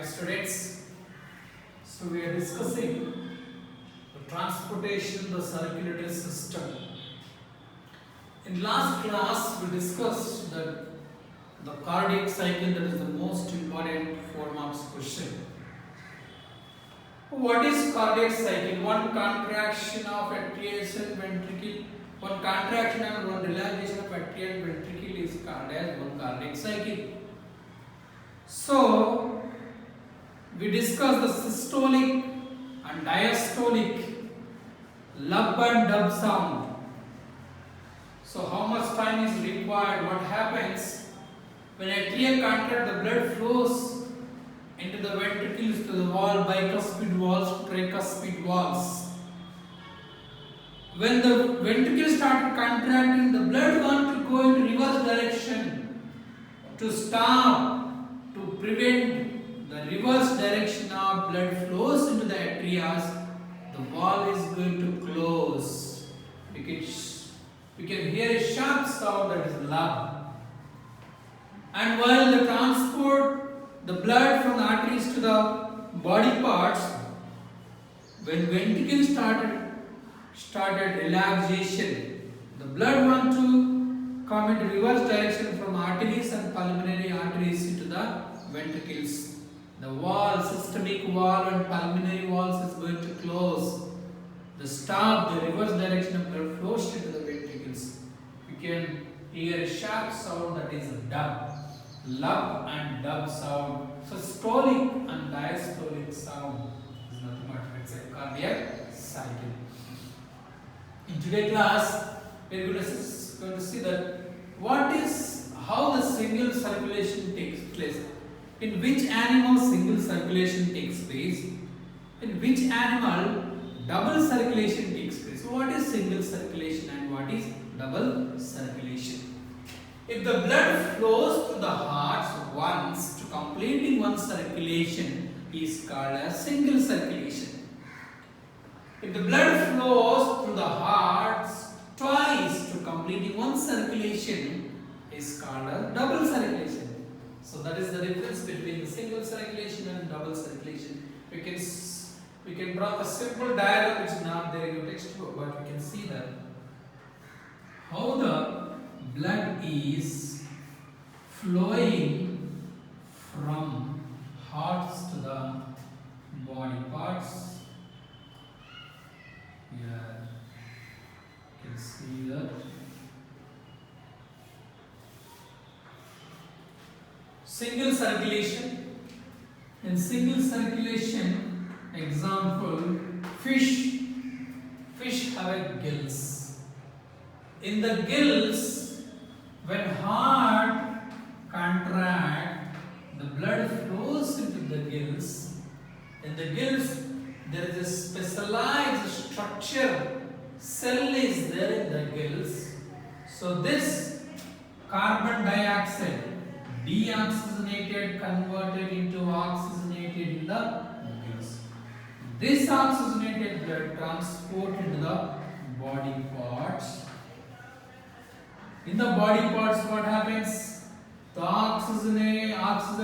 Hi students, so we are discussing the transportation, the circulatory system. In last class we discussed that the cardiac cycle, that is the most important 4 marks question. What is cardiac cycle? One contraction of atrial ventricle, one contraction and one relaxation of atrial ventricle is called as one cardiac cycle. So we discussed the systolic and diastolic lub and dub sound. So how much time is required? What happens when atrial contract? The blood flows into the ventricles to the wall, bicuspid walls, tricuspid walls. When the ventricles start contracting, the blood wants to go in reverse direction to stop, to prevent the reverse direction of blood flows into the atrias. The wall is going to close. We can hear a sharp sound, that is lub. And while the transport the blood from the arteries to the body parts, when ventricles started relaxation, the blood want to come into reverse direction from arteries and pulmonary arteries into the ventricles. The wall, systemic wall and pulmonary walls is going to close. The reverse direction of blood flows into the ventricles. You can hear a sharp sound, that is dub. Lub and dub sound. Systolic and diastolic sound is nothing but it's a cardiac cycle. In today's class, we are going to see that how the single circulation takes place. In which animal single circulation takes place? In which animal double circulation takes place? So what is single circulation and what is double circulation? If the blood flows through the heart once to completing one circulation is called as single circulation. If the blood flows through the heart twice to completing one circulation is called as double circulation. So that is the difference between the single circulation and double circulation. We can draw a simple diagram which is not there in your textbook, but we can see that how the blood is flowing from hearts to the body parts. Here you can see that. Single circulation. In single circulation, example, fish have a gills. In the gills, when heart contract, the blood flows into the gills. In the gills, there is a specialized structure, cell is there in the gills. So this carbon dioxide deoxygenated, converted into oxygenated in the gills. This oxygenated blood transported into the body parts. In the body parts, what happens? The oxygen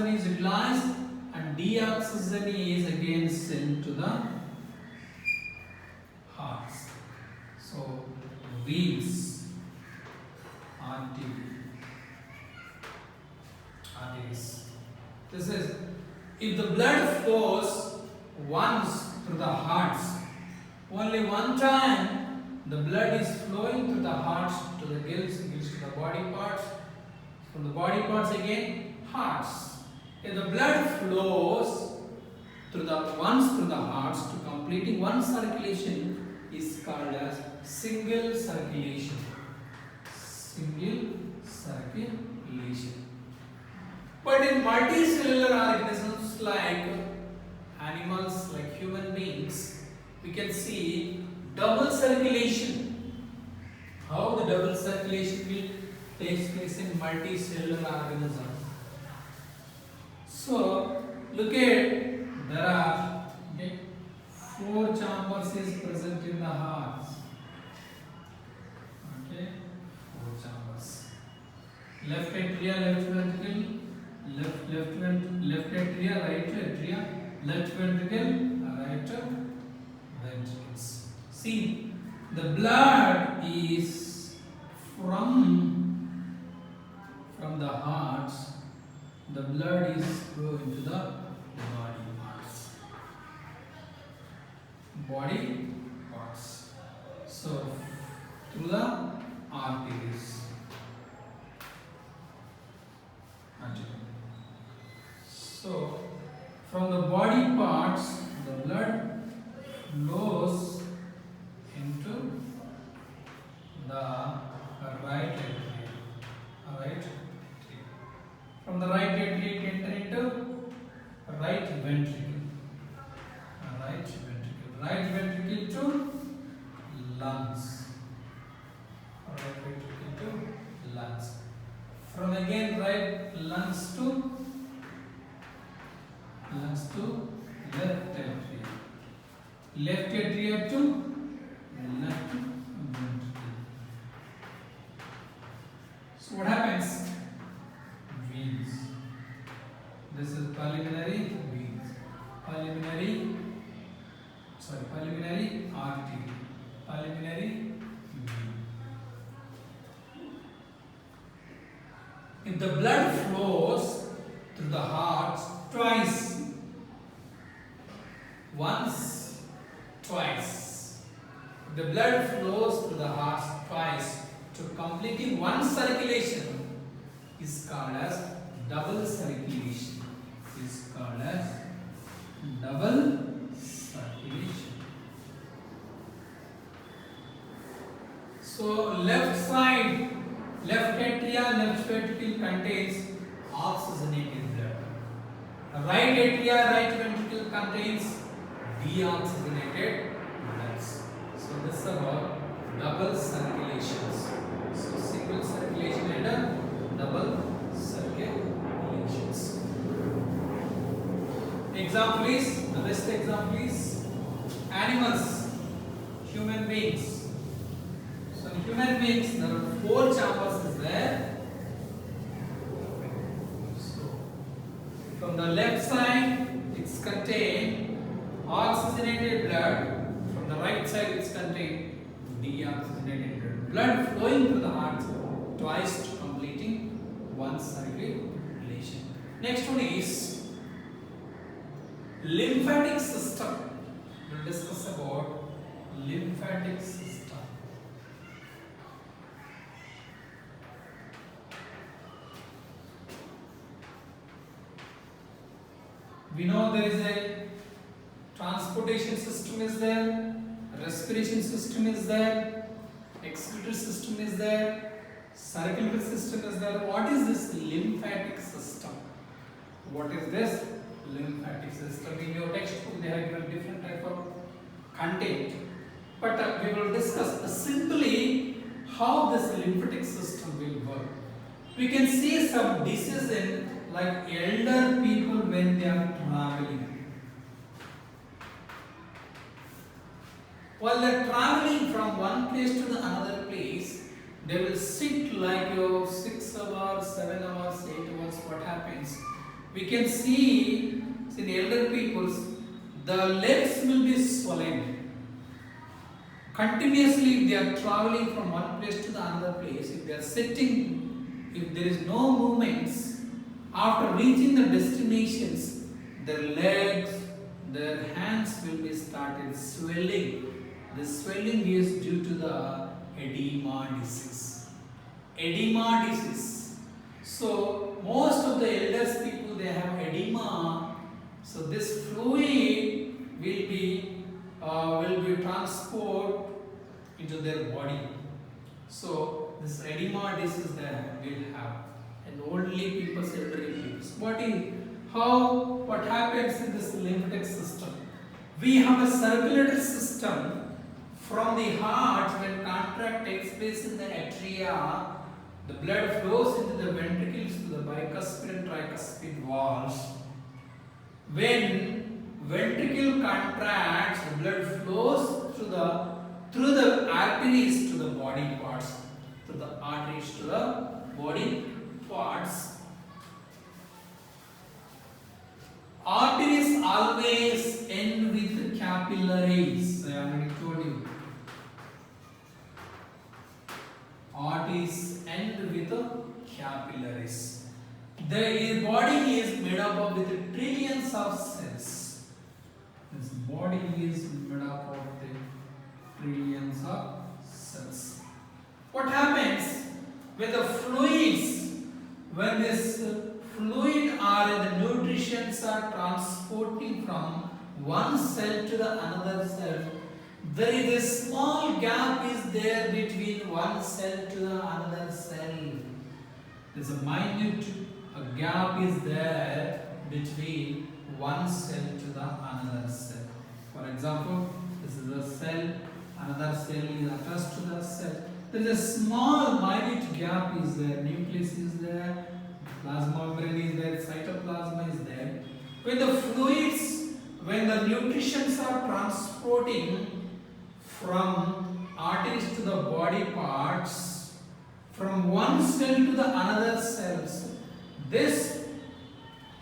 is utilized and deoxygen is again sent to the hearts. So veins, arteries. This is, if the blood flows once through the hearts, only one time the blood is flowing through the hearts to the gills to the body parts, from the body parts again hearts. If the blood flows once through the hearts to completing one circulation is called as single circulation. Single circulation. But in multicellular organisms like animals, like human beings, we can see double circulation. How the double circulation will take place in multicellular organisms. So look at, there are 4 chambers is present in the heart. Okay, 4 chambers. Left atrial, left ventricle, left atria, right atria, left ventricle, right ventricles. See, the blood is from the heart. The blood is going to the body parts. Body parts. So through the arteries. So from the body parts, the blood flows into the right atria. Right atria. From the right atria, it enter into right ventricle. Right ventricle. Right ventricle to lungs. Right ventricle to lungs. From again right lungs to left atria. Left atria to left ventricle. So what happens? Veins. This is pulmonary veins. Pulmonary artery. Pulmonary vein. If the blood flows through the heart twice, once, twice. The blood flows through the heart twice to completing one circulation is called as double circulation. Is called as double circulation. So left side, left atria, left ventricle contains oxygenated blood. Right atria, right ventricle contains deoxygenated bloods. So this is about double circulations. So single circulation and double circulations. Example is, the best example is animals, human beings. So in human beings there are 4 chambers is there. So from the left side it's contained oxygenated blood, from the right side it's contained deoxygenated blood. Blood flowing through the heart twice to completing one circulation. Next one is lymphatic system. We'll discuss about lymphatic system. We know there is a transportation system is there, respiration system is there, excretory system is there, circulatory system is there. What is this lymphatic system? What is this lymphatic system? In your textbook they have given different type of content, but we will discuss simply how this lymphatic system will work. We can see some diseases in like elder people when they are traveling. While they are traveling from one place to the another place, they will sit like 6 hours, 7 hours, 8 hours. What happens? We can see in elder people, the legs will be swollen. Continuously, if they are traveling from one place to the another place, if they are sitting, if there is no movements, after reaching the destinations, their legs, their hands will be started swelling. The swelling is due to the edema disease. Edema disease. So most of the elders people they have edema. So this fluid will be transported into their body. So this edema disease they will have. And only people, elderly people. What happens in this lymphatic system? We have a circulatory system. From the heart, when contract takes place in the atria, the blood flows into the ventricles to the bicuspid and tricuspid walls. When ventricle contracts, the blood flows through the arteries to the body parts. Through the arteries to the body parts. arteries end with capillaries. I already told you. Arteries end with capillaries. The body is made up of with trillions of cells. This body is made up of the trillions of cells. What happens when the fluids, when this fluid or the nutrients are transporting from one cell to the another cell, there is a small gap is there between one cell to the another cell. There is a minute gap is there between one cell to the another cell. For example, this is a cell, another cell is attached to the cell. There is a small minute gap is there, nucleus is there, plasma membrane is there, cytoplasm is there. When the fluids, when the nutrients are transporting from arteries to the body parts, from one cell to the another cells,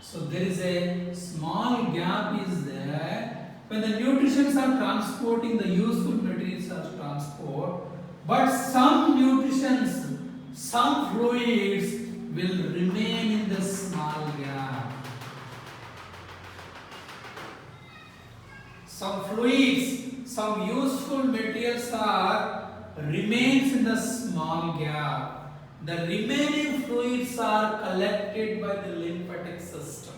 so there is a small gap is there. When the nutrients are transporting, the useful materials are transport, but some nutrients, some fluids will remain in the small gap. Some fluids, some useful materials remains in the small gap. The remaining fluids are collected by the lymphatic system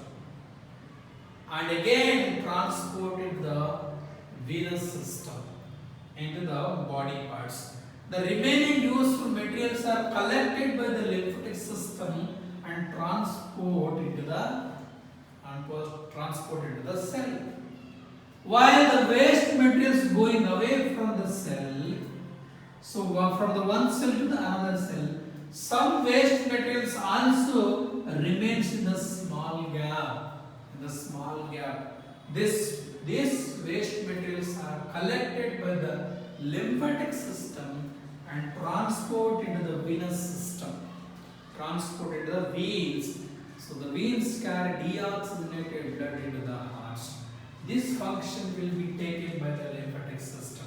and again transported the venous system into the body parts. The remaining useful materials are collected by the lymphatic system and transported to the cell. While the waste materials going away from the cell, so from the one cell to the another cell, some waste materials also remains in the small gap. These waste materials are collected by the lymphatic system and transported into the venous system, transported to the veins. So the veins carry deoxygenated blood into the heart. This function will be taken by the lymphatic system.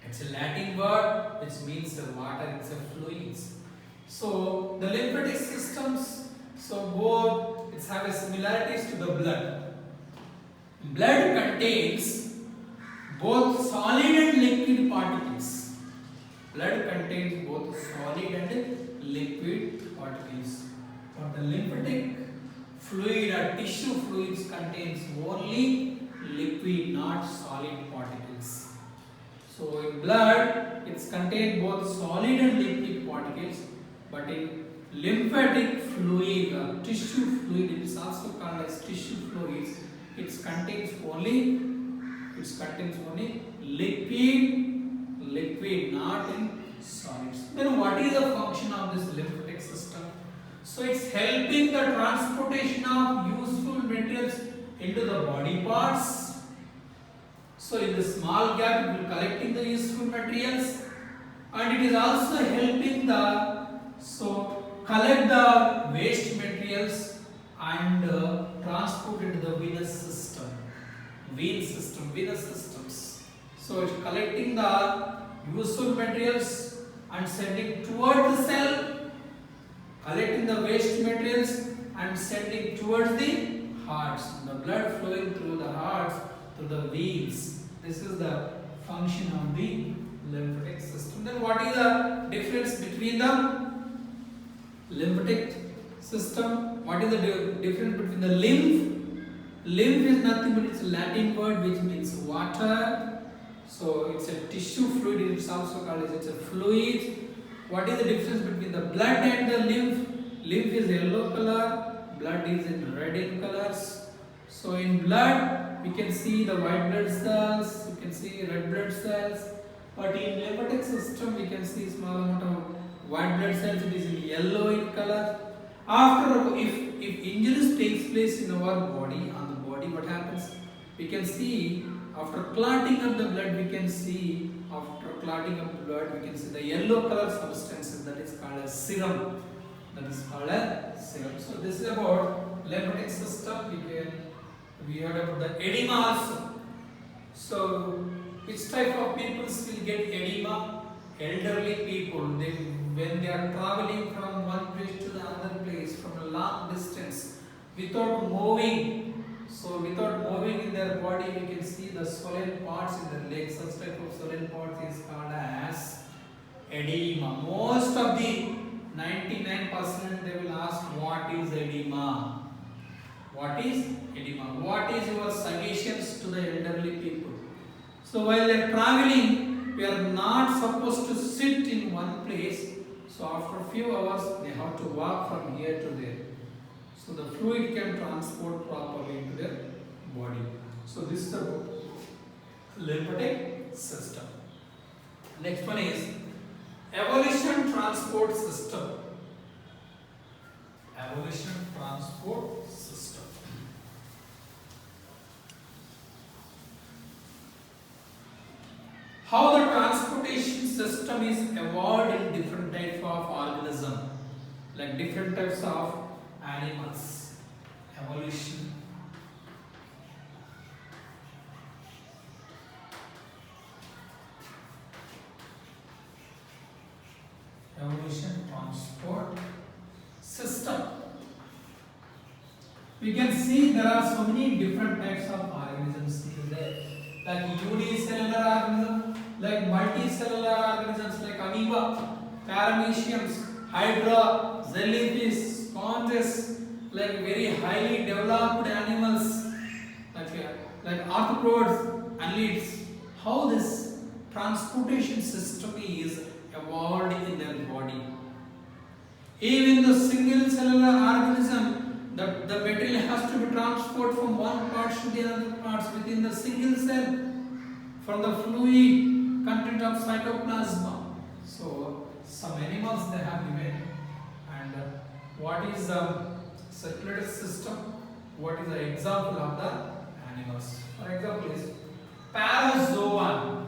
It's a Latin word which means the water, it's a fluids. So the lymphatic systems, so both it's have a similarities to the blood. Blood contains both solid and liquid particles. Blood contains both solid and liquid particles. But the lymphatic fluid or tissue fluids contains only liquid, not solid particles. So in blood, it's contains both solid and liquid particles. But in lymphatic fluid or tissue fluid, it is also called as tissue fluids. It contains only liquid, not in solids. Then what is the function of this lymphatic system? So it's helping the transportation of useful materials into the body parts. So in the small gap, it will collecting the useful materials, and it is also helping the collect the waste materials and transport into the venous systems. So it's collecting the useful materials and sending toward the cell, collecting the waste materials and sending towards the hearts. The blood flowing through the hearts, through the veins. This is the function of the lymphatic system. Then what is the difference between the lymphatic system? What is the difference between the lymph? Lymph is nothing but it's a Latin word which means water. So it's a tissue fluid. It's also called as it's a fluid. What is the difference between the blood and the lymph? Lymph is yellow color, blood is in red in colors. So in blood, we can see the white blood cells, you can see red blood cells. But in lymphatic system, we can see small amount of white blood cells. It is in yellow in color. After, if injuries takes place in our body, on the body, what happens? We can see after clotting of the blood, we can see after clotting of the blood, we can see the yellow color substances, that is called as serum. So this is about lymphatic system. We heard about the edema also. So, which type of people will get edema? Elderly people. When they are traveling from one place to the other place from a long distance without moving. So, without moving in their body, we can see the swollen parts in their legs. Such type of swollen parts is called as edema. Most of the 99% they will ask what is edema. What is edema? What is your suggestions to the elderly people? So while they are traveling, we are not supposed to sit in one place. So after a few hours, they have to walk from here to there. So the fluid can transport properly into their body. So this is the lymphatic system. Next one is evolution transport system. Evolution transport system. How the transportation system is evolved in different types of organism, like different types of animals. Evolution. Evolution transport system. We can see there are so many different types of organisms there, like unicellular organisms, like multicellular organisms like amoeba, parameciums, hydra, jellyfish, sponges, like very highly developed animals, like arthropods, annelids. How this transportation system is evolved in their body. Even the single cellular organism, the material has to be transported from one part to the other parts within the single cell, from the fluid content of cytoplasm. So some animals they have given, and what is the circulatory system? What is the example of the animals? For example is parazoan.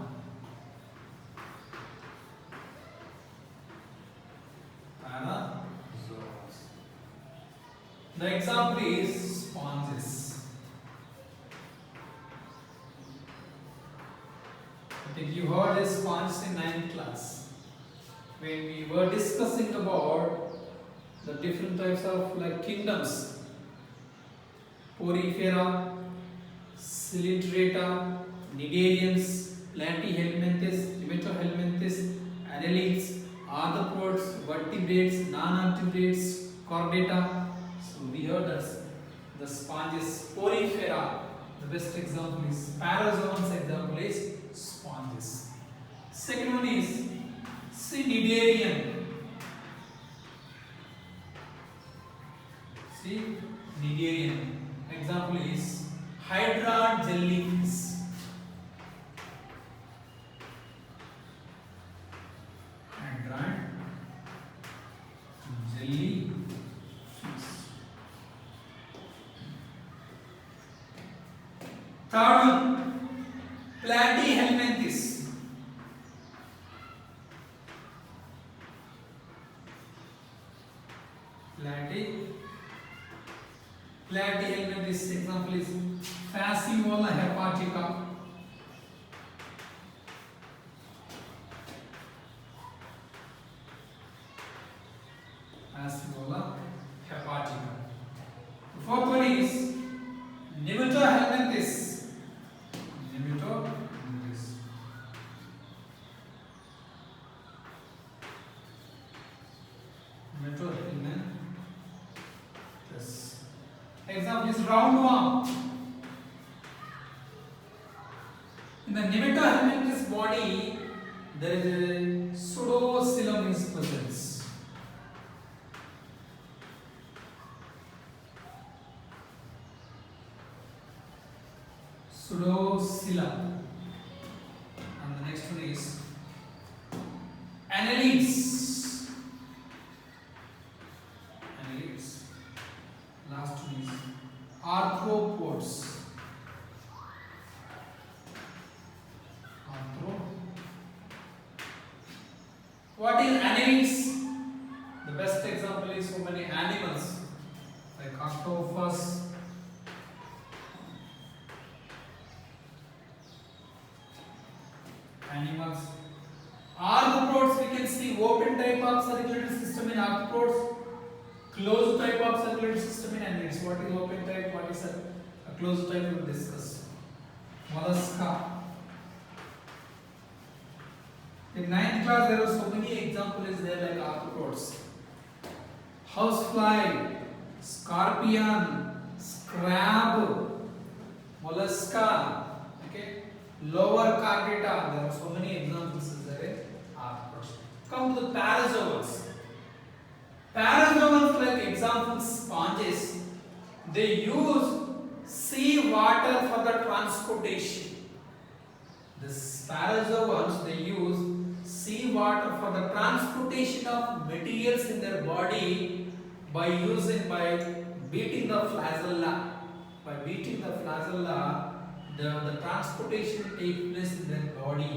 The example is sponges. I think you heard a sponge in 9th class when we were discussing about the different types of like kingdoms: Porifera, Cilitrata, Cnidarians, Platyhelminthes, Nematohelminthes, Annelids, arthropods, vertebrates, non-vertebrates, chordata. So we heard that the sponges, Porifera, the best example is parazoans, example is sponges. Second one is Cnidarian. See, Cnidarian. Example is Hydra jellyfish. Hydra jellyfish. Third one, Platyhelminthes. Platyhelminthes example is Fasciola hepatica. Fasciola hepatica. The fourth one is Nematohelminthes. Example is roundworm. In the Nematohelminthes body, there is a pseudocoelom is present. Pseudocoelom. And the next one is annelids. Last one is arthropods. What is annelids? The best example is so many animals like octopus, arthropods, closed type of circulatory system in annelids. What is open type? What is a closed type? We will discuss. Mollusca. In 9th class, there are so many examples there like arthropods, housefly, scorpion, crab, mollusca, okay, lower chordata. There are so many examples there. Arthropods. Come to the parazoans. Parazoans, like examples, sponges. They use sea water for the transportation. This parazoans, they use sea water for the transportation of materials in their body by beating the flagella. By beating the flagella, the transportation takes place in their body.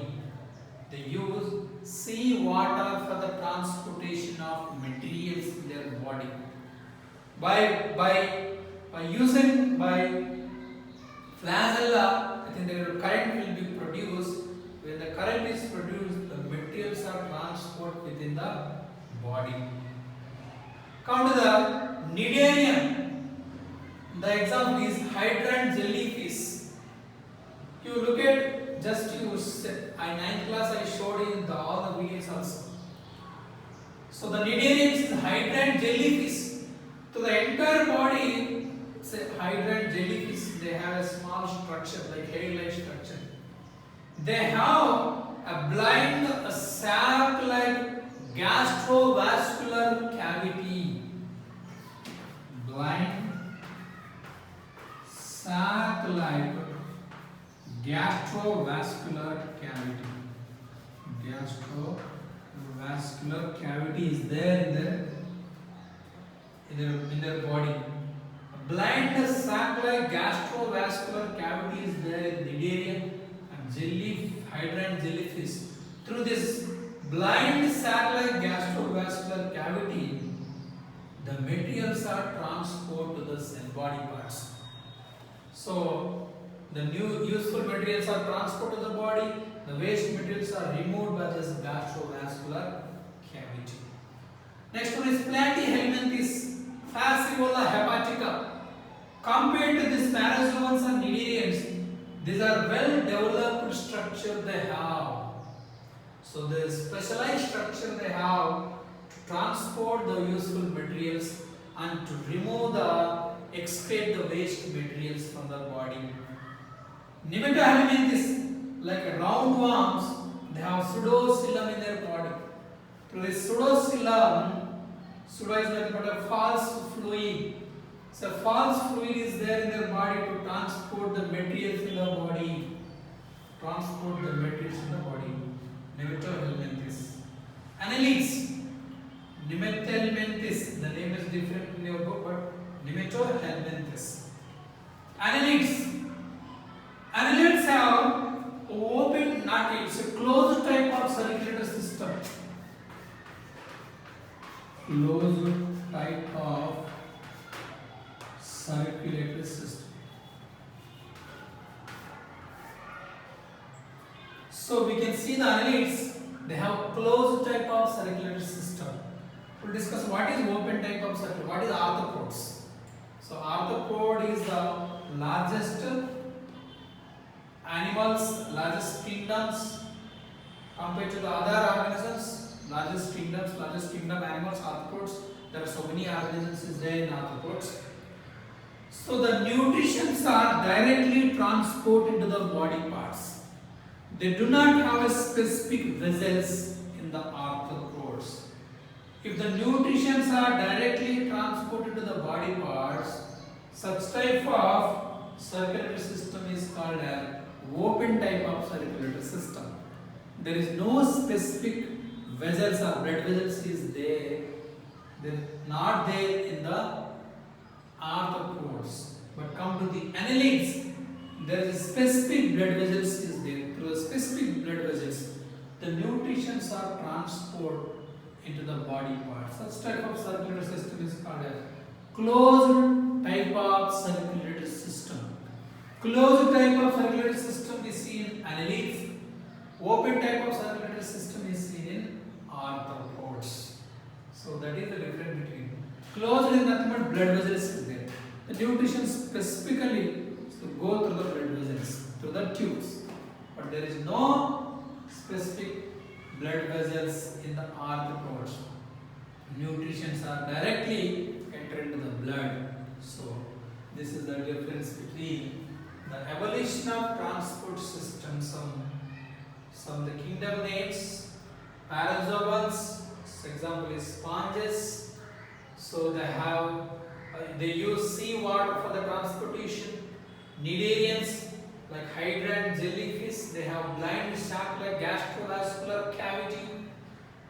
They use sea water for the transportation of materials in their body. By using flagella, I think the current will be produced. When the current is produced, the materials are transported within the body. Come to the cnidarian. The example is hydrant jellyfish. You look at in 9th class I showed you in all the videos also. So the cnidarian is hydrant jellyfish. To the entire body, say hydrant jellyfish, they have a small structure like hair-like structure. They have a blind sac-like gastrovascular cavity. Blind sac-like gastrovascular cavity. Gastrovascular cavity is there in their body. A blind sac-like gastrovascular cavity is there in the cnidarian and hydrant jellyfish. Through this blind sac-like gastrovascular cavity, the materials are transported to the cell body parts. So the new useful materials are transported to the body, the waste materials are removed by this gastrovascular cavity. Next one is Platyhelminthes, Fasciola hepatica. Compared to these parazoans and cnidarians, these are well developed structure they have. So the specialized structure they have to transport the useful materials and to excrete the waste materials from the body. Nematohelminthes, like roundworms, they have pseudocoelom in their body. Through this pseudocoelom, pseudo is nothing but a false fluid. So false fluid is there in their body to transport the materials in the body. Nematohelminthes. Annelids. Nemathelminthes. The name is different in your book, but Nematohelminthes. Annelids. Annelids have open, not it's a closed type of circulatory system. Closed type of circulatory system. So we can see the annelids, they have closed type of circulatory system. We'll discuss what is open type of circulatory, what is arthropods. So arthropod is the largest animals, largest kingdoms compared to the other organisms, largest kingdom animals, arthropods. There are so many organisms there in arthropods. So the nutrients are directly transported to the body parts. They do not have a specific vessels in the arthropods. If the nutrients are directly transported to the body parts, such type of circulatory system is called an open type of circulatory system. There is no specific vessels or blood vessels is there. They are not there in the arthropods. But come to the annelids, there is specific blood vessels is there. Through specific blood vessels, the nutrients are transported into the body parts. Such type of circulatory system is called a closed type of circulatory system. Closed type of circulatory system is seen in annelids. Open type of circulatory system is seen in arthropods. So that is the difference between closed is nothing but blood vessels is there. The nutrition specifically to go through the blood vessels, through the tubes, but there is no specific blood vessels in the arthropods. Nutritions are directly enter into the blood. So this is the difference between the evolution of transport systems. Some the kingdom names, parazoans, example is sponges. So they use sea water for the transportation. Cnidarians like hydra and jellyfish, they have blind shark like gastrovascular cavity.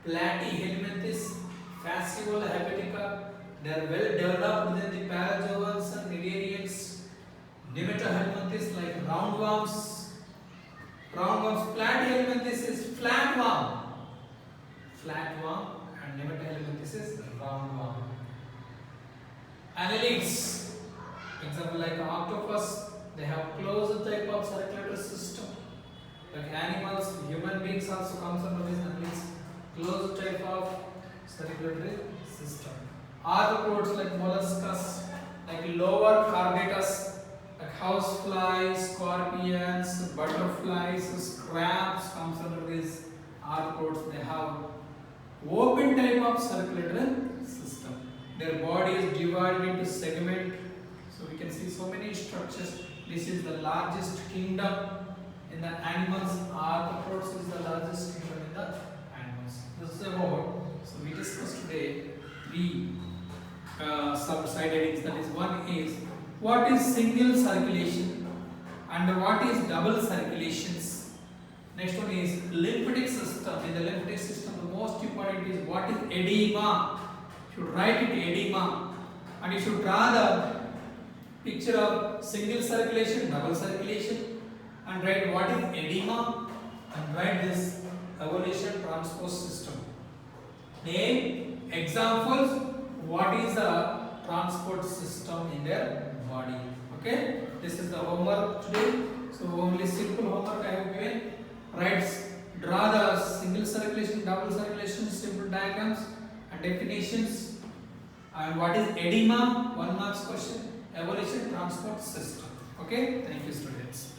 Platyhelminthes, fasciola hepatica, they are well developed within the parazoans and cnidarians. Nematohelminthes like roundworms. Platyhelminthes is flatworm. And nematohelminthes is roundworm. Annelids, example like octopus, they have closed type of circulatory system. Like animals, human beings also comes under this annelids, closed type of circulatory system. Arthropods like mollusks, like lower chordatus, like houseflies, scorpions, butterflies, crabs comes under these arthropods. They have open type of circulatory system. Their body is divided into segment. So we can see so many structures. This is the largest kingdom in the animals. Arthropods is the largest kingdom in the animals. This is about. So we discussed today three sub-side headings. That is, one is what is single circulation and what is double circulations. Next one is lymphatic system. In the lymphatic system, the most important is what is edema. You should write it edema, and you should draw the picture of single circulation, double circulation, and write what is edema, and write this evolution transport system. Name examples. What is the transport system in their body? Okay, this is the homework today. So only simple homework I have given. Draw the single circulation, double circulation, simple diagrams and definitions. And what is edema? 1 marks question. Evolution transport system. Okay, thank you students.